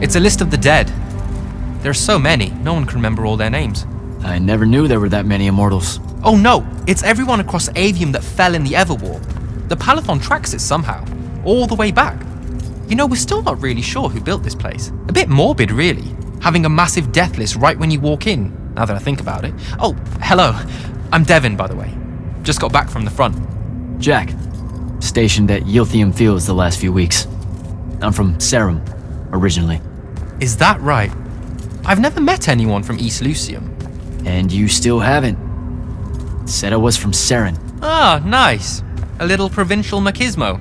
It's a list of the dead. There are so many, no one can remember all their names. I never knew there were that many Immortals. Oh no, it's everyone across Aveum that fell in the Everwar. The Palathon tracks it somehow, all the way back. You know, we're still not really sure who built this place. A bit morbid, really, having a massive death list right when you walk in, now that I think about it. Oh, hello. I'm Devin, by the way. Just got back from the front. Jack, stationed at Yilthium Fields the last few weeks. I'm from Serum, originally. Is that right? I've never met anyone from East Lucium. And you still haven't. Said I was from Seren. Ah, nice. A little provincial machismo.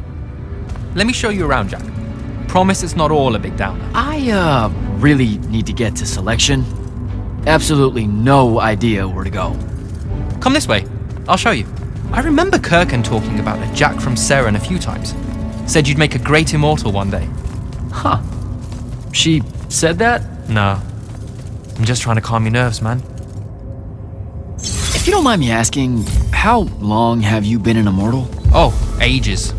Let me show you around, Jack. Promise it's not all a big downer. I, really need to get to selection. Absolutely no idea where to go. Come this way. I'll show you. I remember Kirkan talking about a Jack from Seren a few times. Said you'd make a great immortal one day. Huh. She said that? No. I'm just trying to calm your nerves, man. If you don't mind me asking, how long have you been an immortal? Oh, ages.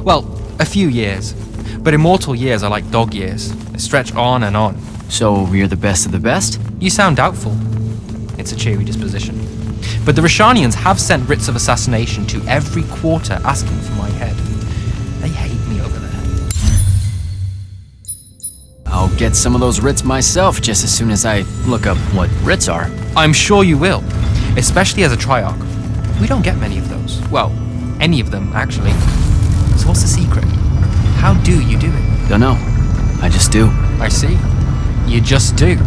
Well, a few years. But immortal years are like dog years. They stretch on and on. So you're the best of the best? You sound doubtful. It's a cheery disposition. But the Rishanians have sent writs of assassination to every quarter asking for my head. They hate me over there. I'll get some of those writs myself just as soon as I look up what writs are. I'm sure you will, especially as a Triarch. We don't get many of those. Well, any of them, actually. So what's the secret? How do you do it? Don't know. I just do. I see. You just do.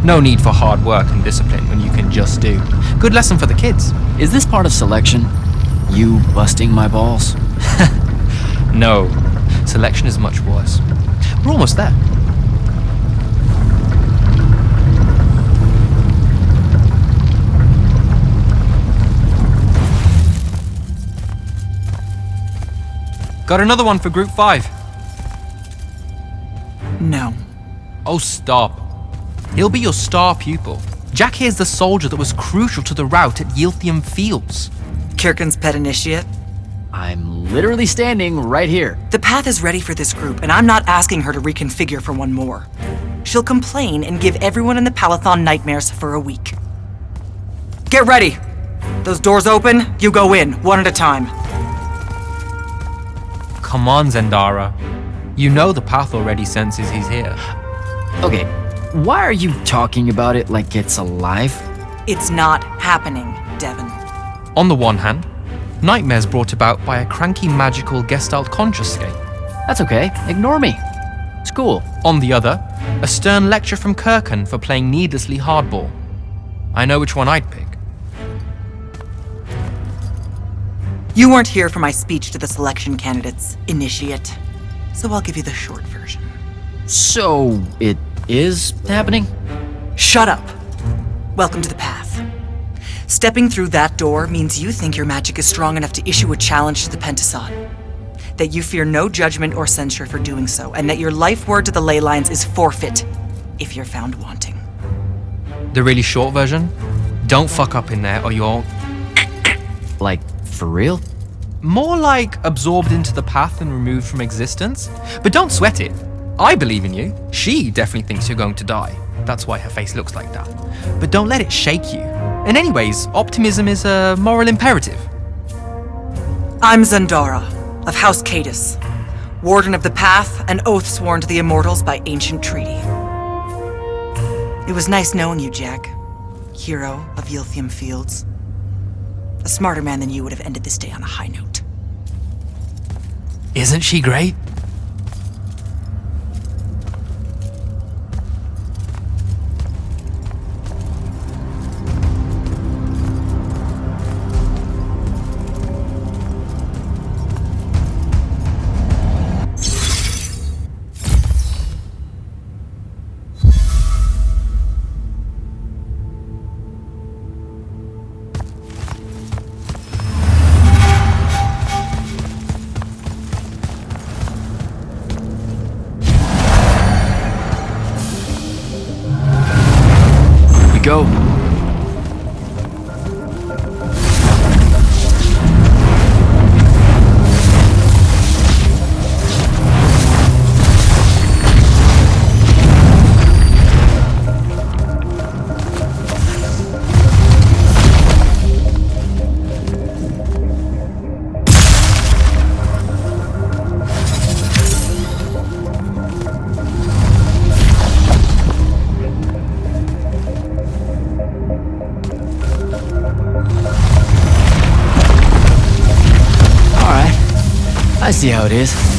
No need for hard work and discipline when you can just do. Good lesson for the kids. Is this part of selection? You busting my balls? No. Selection is much worse. We're almost there. Got another one for Group 5. No. Oh, stop. He'll be your star pupil. Jack here's the soldier that was crucial to the rout at Yilthium Fields. Kirkan's pet initiate? I'm literally standing right here. The path is ready for this group, and I'm not asking her to reconfigure for one more. She'll complain and give everyone in the Palathon nightmares for a week. Get ready! Those doors open, you go in, one at a time. Come on, Zendara. You know the path already senses he's here. Okay, why are you talking about it like it's alive? It's not happening, Devin. On the one hand, nightmares brought about by a cranky magical Gestalt consciouscape. That's okay, ignore me. It's cool. On the other, a stern lecture from Kirkan for playing needlessly hardball. I know which one I'd pick. You weren't here for my speech to the selection candidates, initiate. So I'll give you the short version. So, it is happening? Shut up. Welcome to the path. Stepping through that door means you think your magic is strong enough to issue a challenge to the Pentasod. That you fear no judgment or censure for doing so, and that your life word to the ley lines is forfeit if you're found wanting. The really short version? Don't fuck up in there or you're... Like, for real? More like absorbed into the path and removed from existence. But don't sweat it. I believe in you. She definitely thinks you're going to die. That's why her face looks like that. But don't let it shake you. And anyways, optimism is a moral imperative. I'm Zendara, of House Cadus, Warden of the Path, an oath sworn to the Immortals by ancient treaty. It was nice knowing you, Jack, hero of Yilthium Fields. A smarter man than you would have ended this day on a high note. Isn't she great? Go. I see how it is.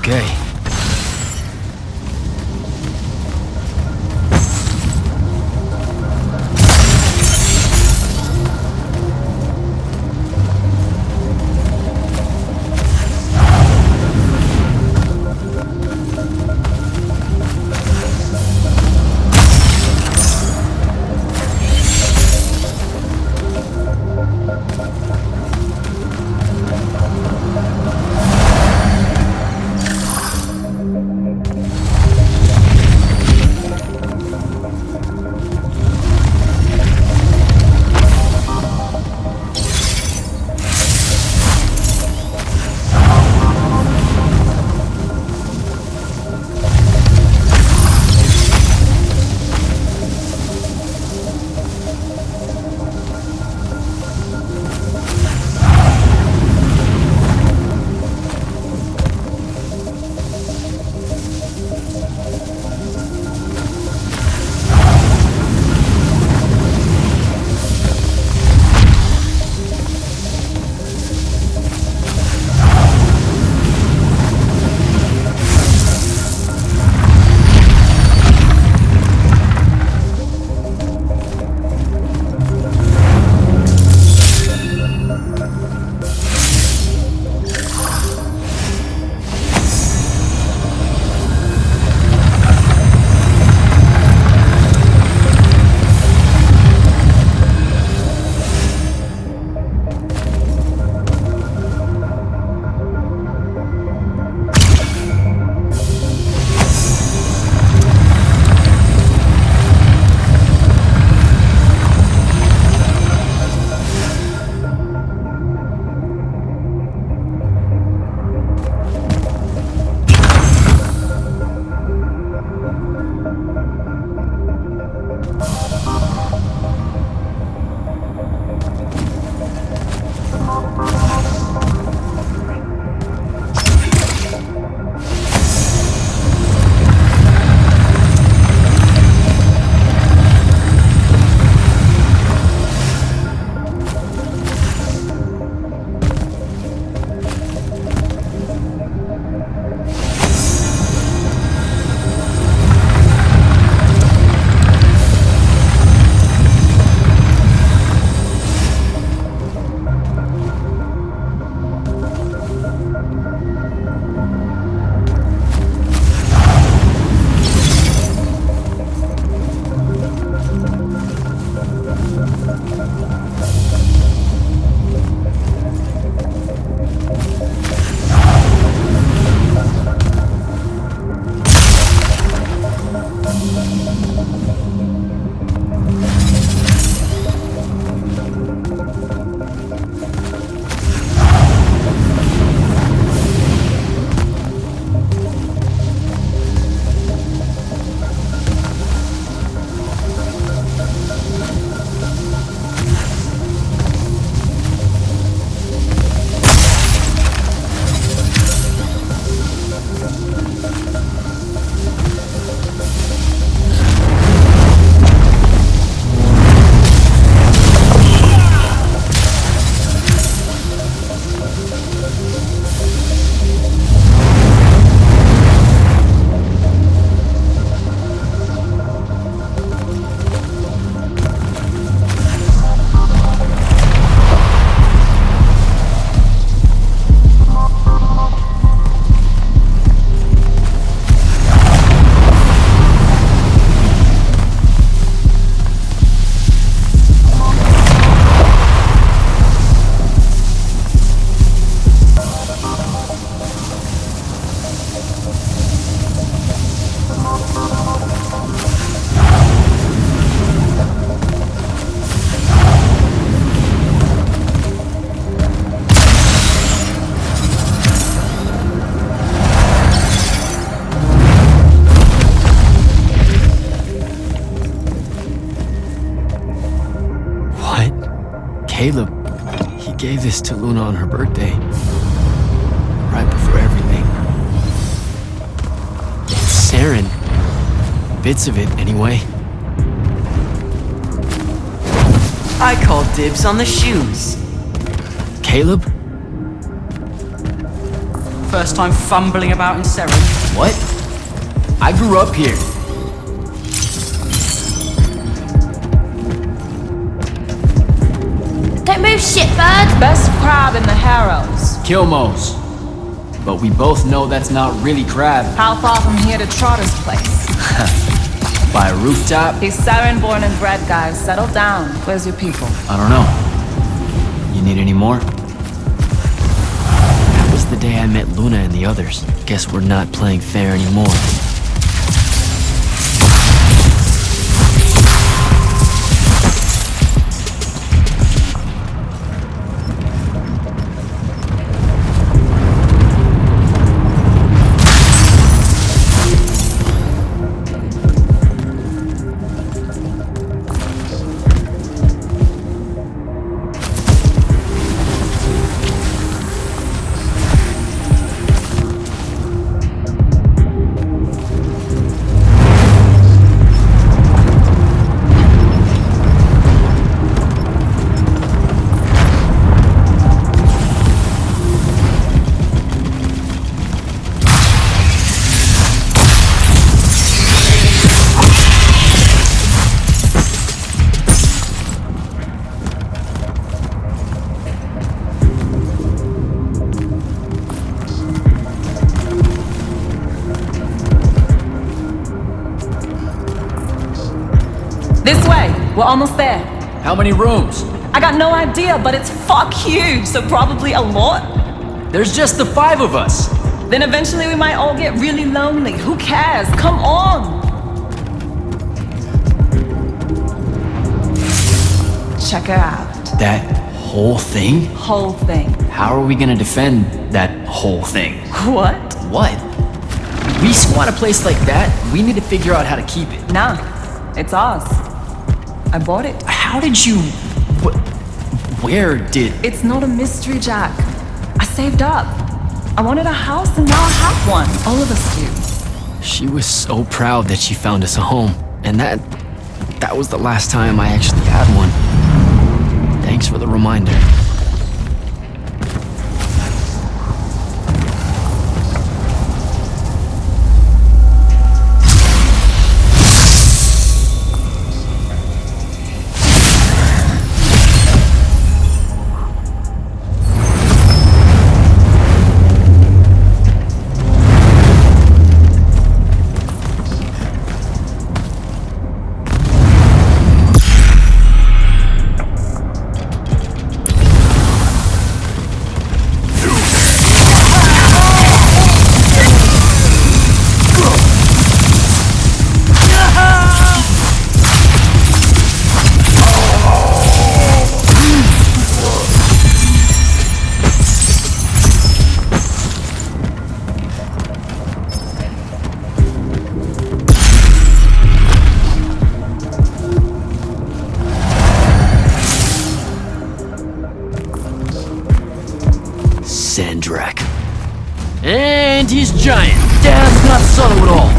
Okay. Caleb, he gave this to Luna on her birthday. Right before everything. It's Saren. Bits of it, anyway. I call dibs on the shoes. Caleb? First time fumbling about in Serum. What? I grew up here. Don't move, shitbird! Best crab in the Harrows. Kilmos. But we both know that's not really crab. How far from here to Trotter's place? By a rooftop? He's Saren born and bred, guys. Settle down. Where's your people? I don't know. You need any more? That was the day I met Luna and the others. Guess we're not playing fair anymore. This way. We're almost there. How many rooms? I got no idea, but it's fuck huge, so probably a lot. There's just the 5 of us. Then eventually we might all get really lonely. Who cares? Come on! Check her out. That whole thing? Whole thing. How are we gonna defend that whole thing? What? What? We squat a place like that, we need to figure out how to keep it. Nah, it's ours. I bought it. How did you... Where did... It's not a mystery, Jack. I saved up. I wanted a house and now I have one. All of us do. She was so proud that she found us a home. And that was the last time I actually had one. Thanks for the reminder. And he's giant. That's not subtle at all.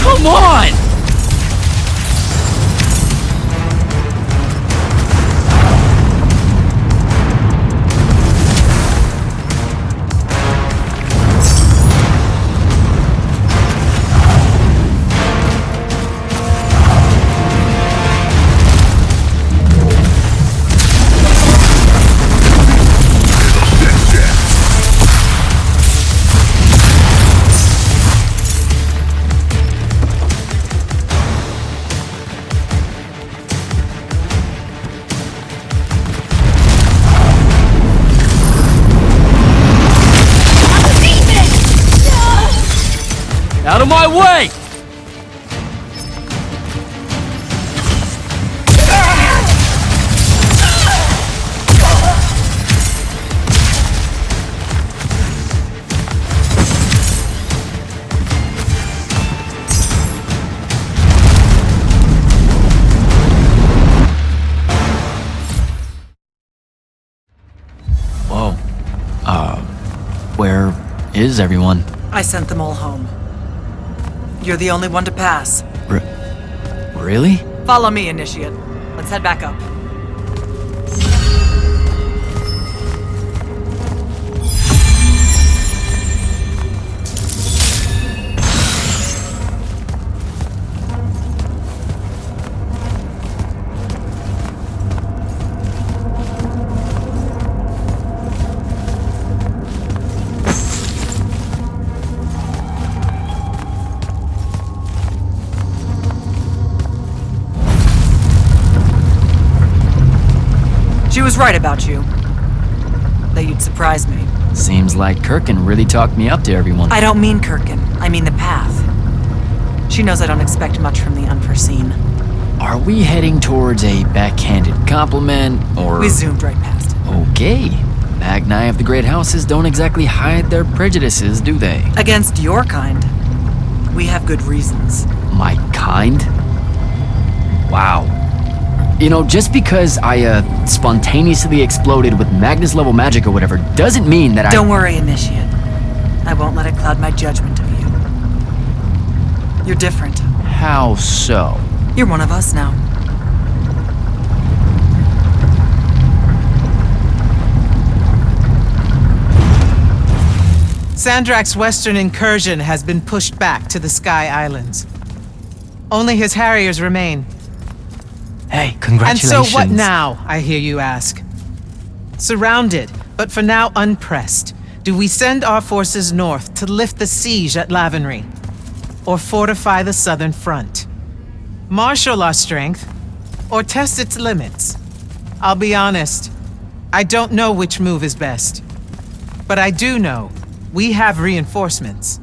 Come on! Out of my way! is everyone? I sent them all home. You're the only one to pass. Really? Follow me, Initiate. Let's head back up. She was right about you. That you'd surprise me. Seems like Kirkin really talked me up to everyone. I don't mean Kirkin. I mean the path. She knows I don't expect much from the unforeseen. Are we heading towards a backhanded compliment, or... We zoomed right past it. Okay. Magni of the Great Houses don't exactly hide their prejudices, do they? Against your kind, we have good reasons. My kind? Wow. You know, just because I, spontaneously exploded with Magnus-level magic or whatever, doesn't mean that Don't worry, Initiate. I won't let it cloud my judgment of you. You're different. How so? You're one of us now. Sandrak's western incursion has been pushed back to the Sky Islands. Only his Harriers remain. Hey, And Congratulations. so what now, I hear you ask? Surrounded, but for now unpressed, do we send our forces north to lift the siege at Lavenry? Or fortify the southern front? Marshal our strength, or test its limits? I'll be honest, I don't know which move is best. But I do know we have reinforcements.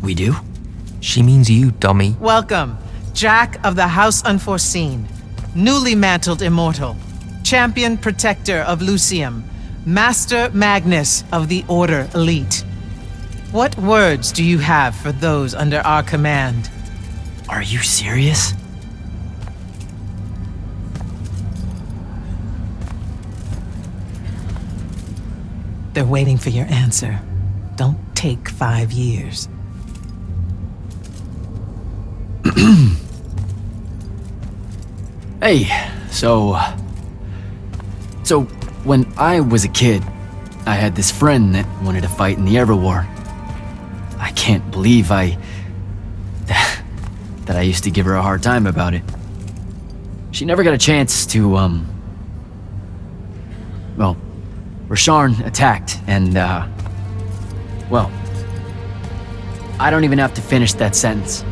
We do? She means you, dummy. Welcome, Jack of the House Unforeseen, newly mantled immortal, champion protector of Lucium, Master Magnus of the Order Elite. What words do you have for those under our command? Are you serious? They're waiting for your answer. Don't take 5 years. Hey, so when I was a kid, I had this friend that wanted to fight in the Everwar. I can't believe that I used to give her a hard time about it. She never got a chance to, well, Rasharn attacked, and, well, I don't even have to finish that sentence.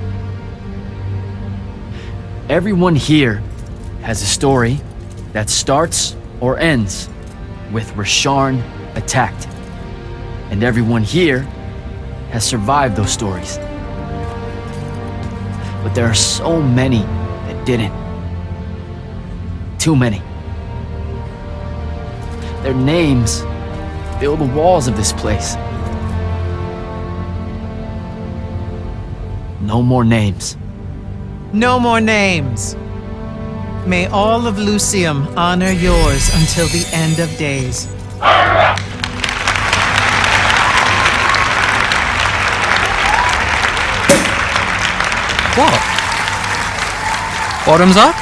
Everyone here has a story that starts or ends with Rasharn attacked. And everyone here has survived those stories. But there are so many that didn't. Too many. Their names fill the walls of this place. No more names. No more names. May all of Lucium honor yours until the end of days. What? Bottoms up?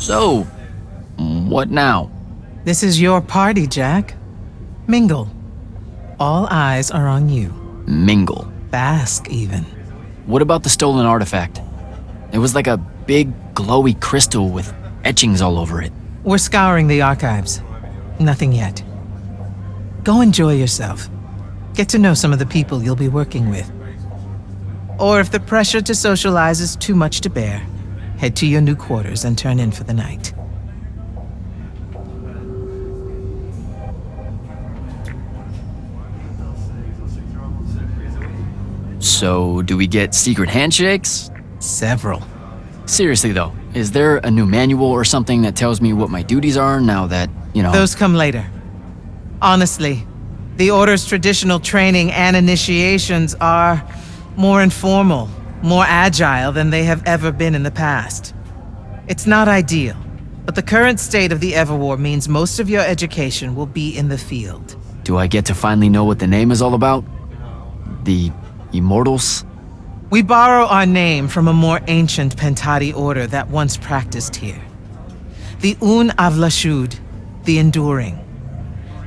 So, what now? This is your party, Jack. Mingle. All eyes are on you. Mingle. Bask, even. What about the stolen artifact? It was like a big, glowy crystal with etchings all over it. We're scouring the archives. Nothing yet. Go enjoy yourself. Get to know some of the people you'll be working with. Or if the pressure to socialize is too much to bear, head to your new quarters and turn in for the night. So, do we get secret handshakes? Several. Seriously though, is there a new manual or something that tells me what my duties are now that, you know... Those come later. Honestly, the Order's traditional training and initiations are more informal, more agile than they have ever been in the past. It's not ideal, But the current state of the Everwar means most of your education will be in the field. Do I get to finally know what the name is all about? The Immortals? We borrow our name from a more ancient Pentati order that once practiced here. The Un Avlashud, the Enduring.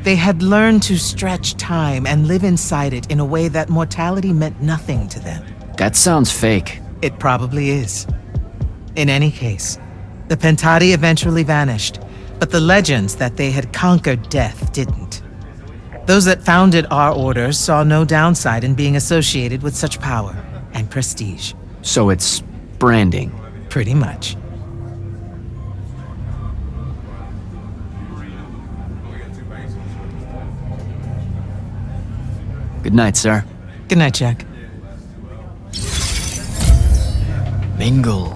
They had learned to stretch time and live inside it in a way that mortality meant nothing to them. That sounds fake. It probably is. In any case, the Pentati eventually vanished, but the legends that they had conquered death didn't. Those that founded our order saw no downside in being associated with such power and prestige. So it's branding. Pretty much. Good night, sir. Good night, Jack. Mingle.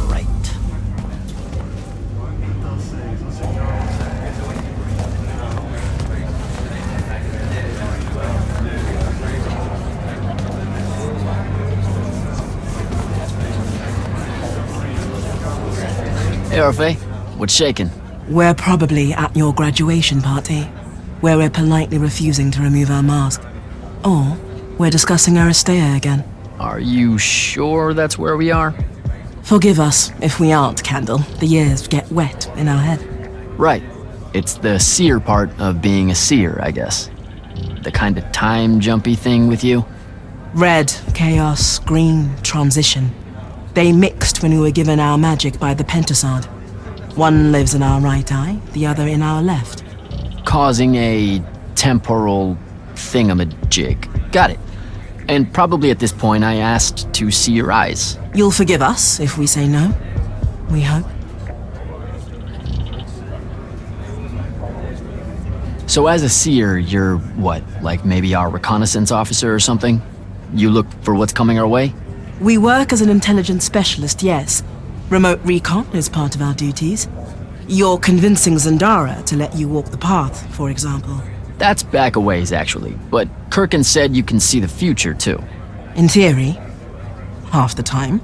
Right. Hey, Orphe. What's shaking? We're probably at your graduation party, where we're politely refusing to remove our mask. Or we're discussing Aristea again. Are you sure that's where we are? Forgive us if we aren't, Candle. The years get wet in our head. Right. It's the seer part of being a seer, I guess. The kind of time jumpy thing with you. Red, chaos, green, transition. They mixed when we were given our magic by the Pentasod. One lives in our right eye, the other in our left. Causing a temporal thingamajig. Got it. And probably at this point I asked to see your eyes. You'll forgive us if we say no. We hope. So as a seer, you're what, like maybe our reconnaissance officer or something? You look for what's coming our way? We work as an intelligence specialist, yes. Remote recon is part of our duties. You're convincing Zendara to let you walk the path, for example. That's back a ways, actually. But Kirkin said you can see the future, too. In theory, half the time.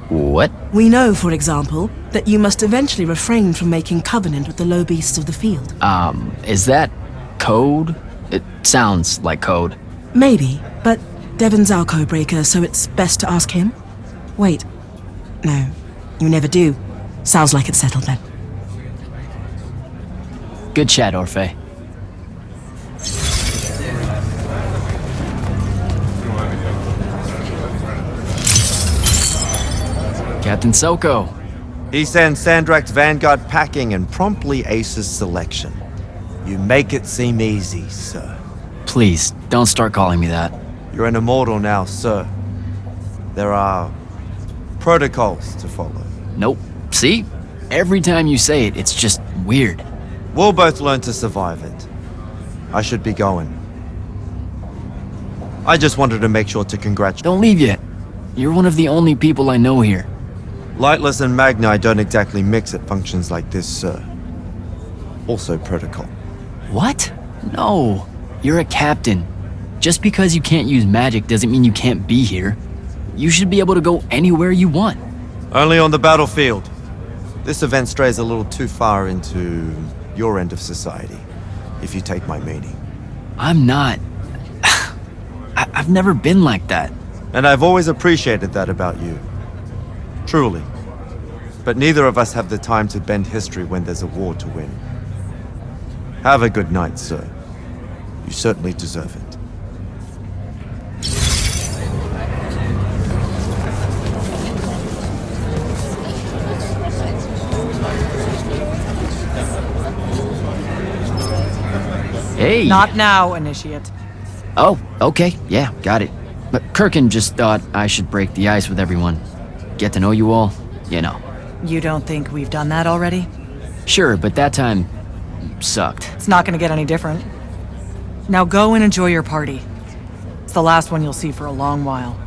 What? We know, for example, that you must eventually refrain from making covenant with the low beasts of the field. Is that code? It sounds like code. Maybe, but Devon's our code-breaker, so it's best to ask him. Wait. No, you never do. Sounds like it's settled then. Good chat, Orphe. Captain Soko. He sends Sandrak's Vanguard packing and promptly aces selection. You make it seem easy, sir. Please, don't start calling me that. You're an immortal now, sir. There are protocols to follow. Nope. See? Every time you say it, it's just weird. We'll both learn to survive it. I should be going. I just wanted to make sure to congratulate. Don't leave yet. You're one of the only people I know here. Lightless and Magni don't exactly mix at functions like this, sir. Also protocol. What? No. You're a captain. Just because you can't use magic doesn't mean you can't be here. You should be able to go anywhere you want. Only on the battlefield. This event strays a little too far into your end of society, if you take my meaning. I'm not. I've never been like that. And I've always appreciated that about you. Truly. But neither of us have the time to bend history when there's a war to win. Have a good night, sir. You certainly deserve it. Hey! Not now, Initiate. Oh, okay. Yeah, got it. But Kirkin just thought I should break the ice with everyone. Get to know you all, you know. You don't think we've done that already? Sure, but that time sucked. It's not gonna get any different. Now go and enjoy your party. It's the last one you'll see for a long while.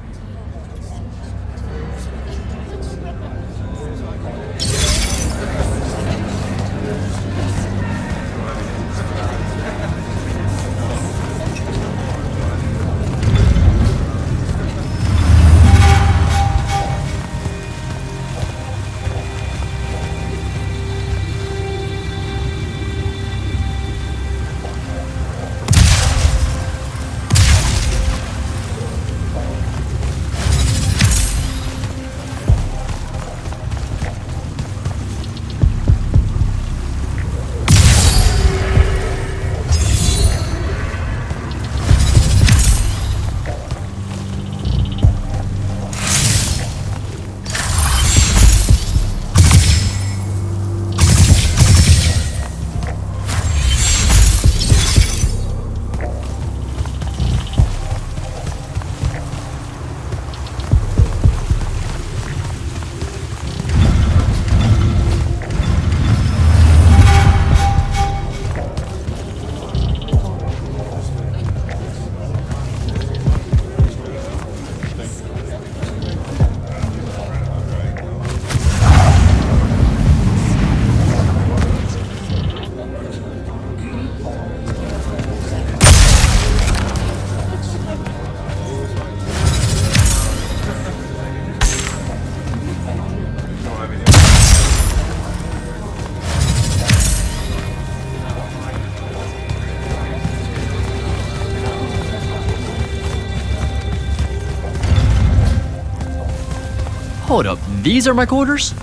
Hold up, these are my quarters?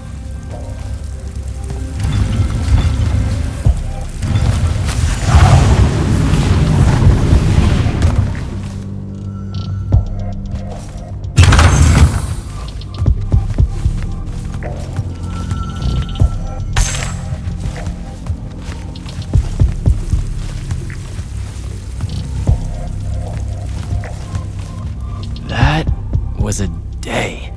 That was a day.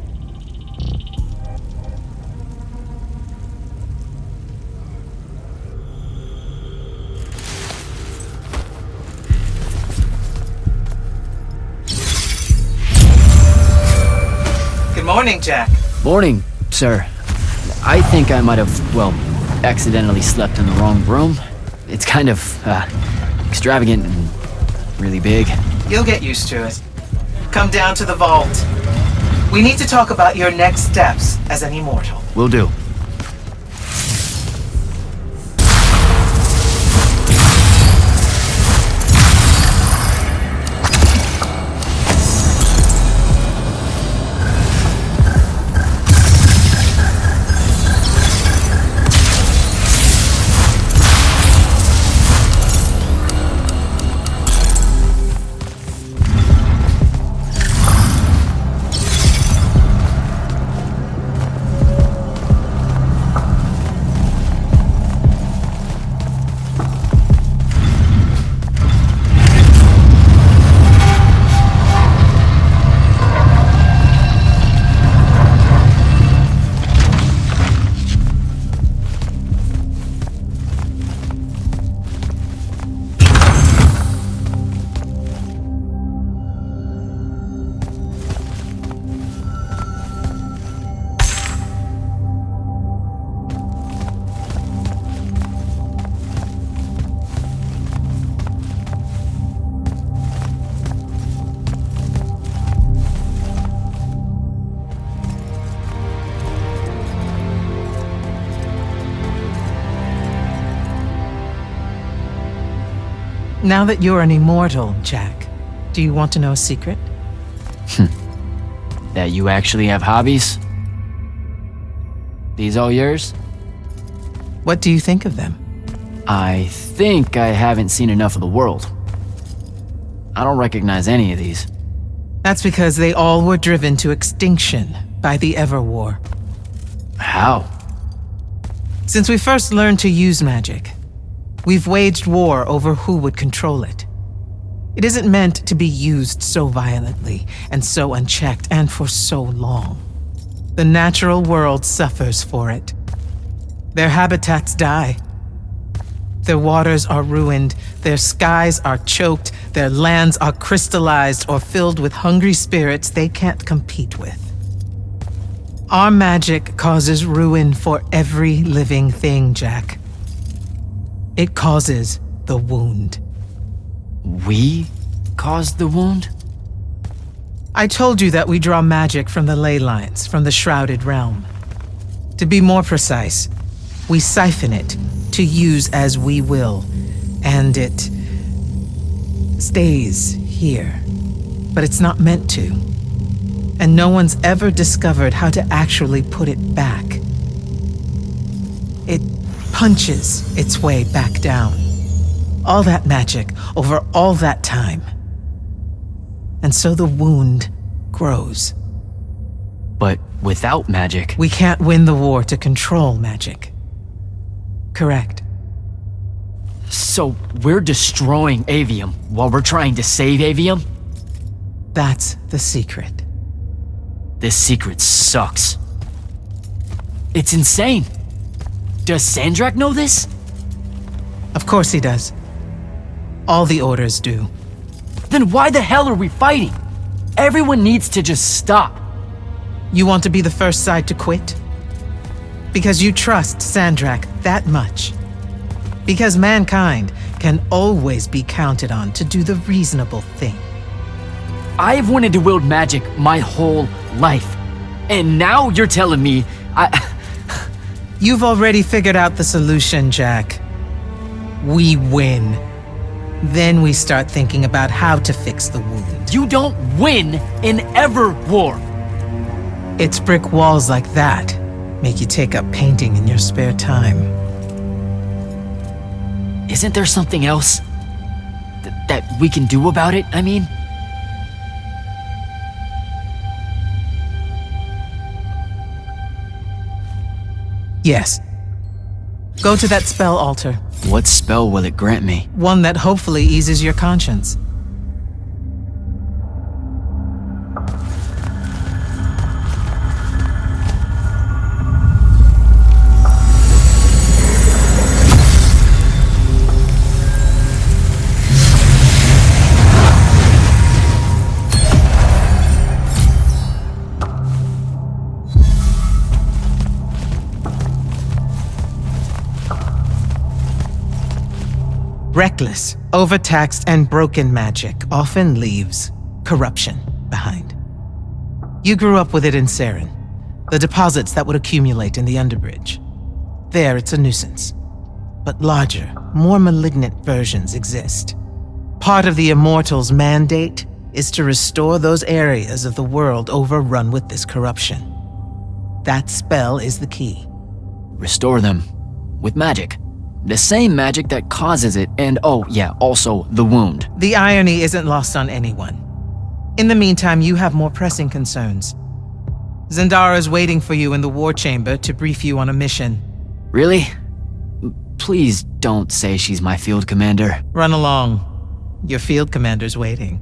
Good morning, Jack. Morning, sir. I think I might have, well, accidentally slept in the wrong room. It's kind of, extravagant and really big. You'll get used to it. Come down to the vault. We need to talk about your next steps as an immortal. Will do. Now that you're an immortal, Jack, do you want to know a secret? That you actually have hobbies? These all yours? What do you think of them? I think I haven't seen enough of the world. I don't recognize any of these. That's because they all were driven to extinction by the Everwar. How? Since we first learned to use magic, we've waged war over who would control it. It isn't meant to be used so violently and so unchecked and for so long. The natural world suffers for it. Their habitats die. Their waters are ruined, their skies are choked, their lands are crystallized or filled with hungry spirits they can't compete with. Our magic causes ruin for every living thing, Jack. It causes the wound. We caused the wound? I told you that we draw magic from the ley lines, from the Shrouded Realm. To be more precise, we siphon it to use as we will, and it stays here. But it's not meant to. And no one's ever discovered how to actually put it back. It punches its way back down. All that magic over all that time. And so the wound grows. But without magic... We can't win the war to control magic. Correct. So we're destroying Aveum while we're trying to save Aveum? That's the secret. This secret sucks. It's insane. Does Sandrak know this? Of course he does. All the orders do. Then why the hell are we fighting? Everyone needs to just stop. You want to be the first side to quit? Because you trust Sandrak that much. Because mankind can always be counted on to do the reasonable thing. I've wanted to wield magic my whole life. And now you're telling me You've already figured out the solution, Jack. We win. Then we start thinking about how to fix the wound. You don't win in Everwar. It's brick walls like that make you take up painting in your spare time. Isn't there something else that we can do about it, I mean? Yes. Go to that spell altar. What spell will it grant me? One that hopefully eases your conscience. Reckless, overtaxed, and broken magic often leaves corruption behind. You grew up with it in Saren, the deposits that would accumulate in the Underbridge. There, it's a nuisance. But larger, more malignant versions exist. Part of the Immortals' mandate is to restore those areas of the world overrun with this corruption. That spell is the key. Restore them. With magic. The same magic that causes it, and oh yeah, also the wound. The irony isn't lost on anyone. In the meantime, you have more pressing concerns. Zendara's waiting for you in the war chamber to brief you on a mission. Really? Please don't say she's my field commander. Run along. Your field commander's waiting.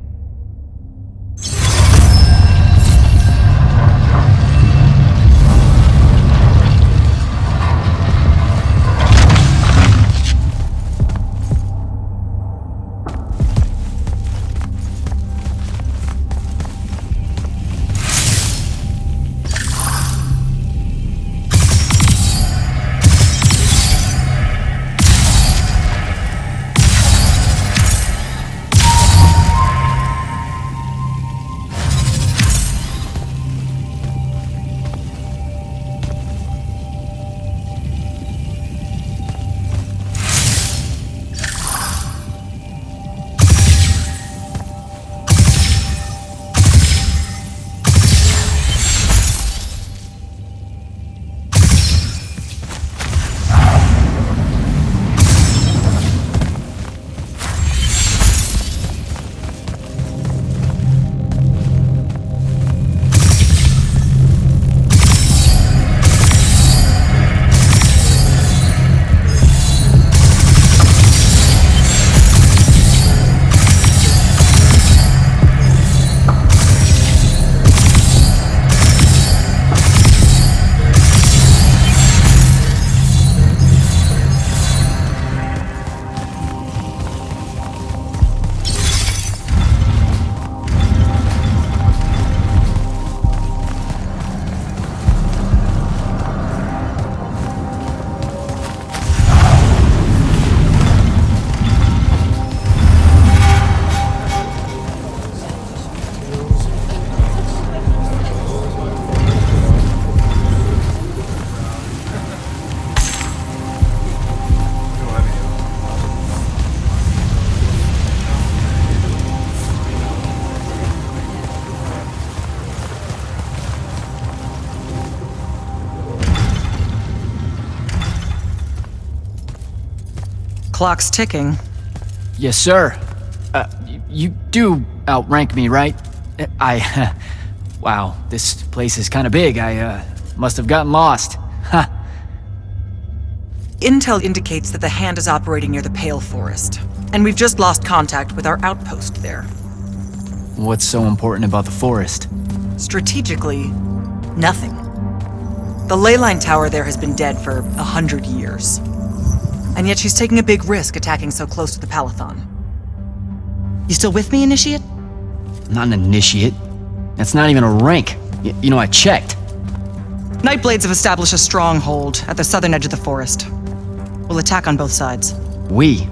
Clock's ticking. Yes, sir. You do outrank me, right? Wow, this place is kind of big. I must have gotten lost. Ha. Intel indicates that the Hand is operating near the Pale Forest, and we've just lost contact with our outpost there. What's so important about the forest? Strategically, nothing. The leyline tower there has been dead for 100 years. And yet she's taking a big risk attacking so close to the Palathon. You still with me, Initiate? Not an initiate. That's not even a rank. You know, I checked. Nightblades have established a stronghold at the southern edge of the forest. We'll attack on both sides. We?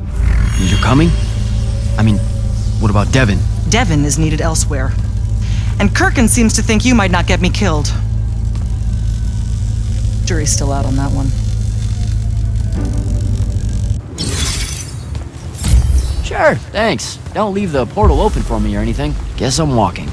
You're coming? I mean, what about Devin? Devin is needed elsewhere. And Kirkin seems to think you might not get me killed. Jury's still out on that one. Sure, thanks. Don't leave the portal open for me or anything. Guess I'm walking.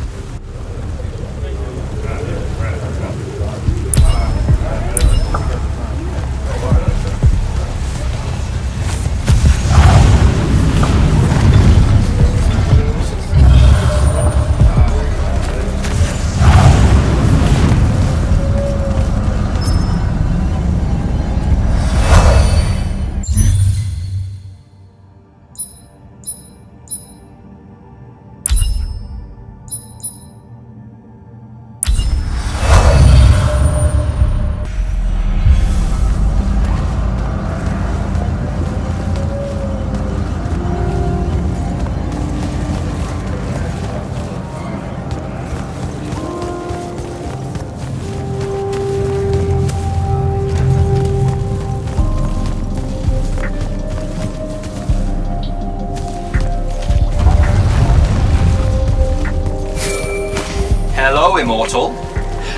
Immortal.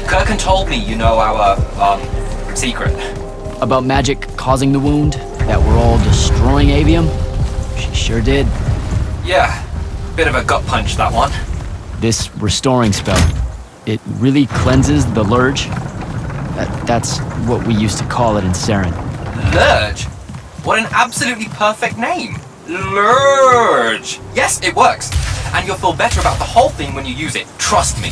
Kirkin told me you know our, secret. About magic causing the wound, that we're all destroying Avium? She sure did. Yeah, bit of a gut punch, that one. This restoring spell, it really cleanses the Lurge? That's what we used to call it in Saren. Lurge? What an absolutely perfect name. Lurge! Yes, it works. And you'll feel better about the whole thing when you use it. Trust me.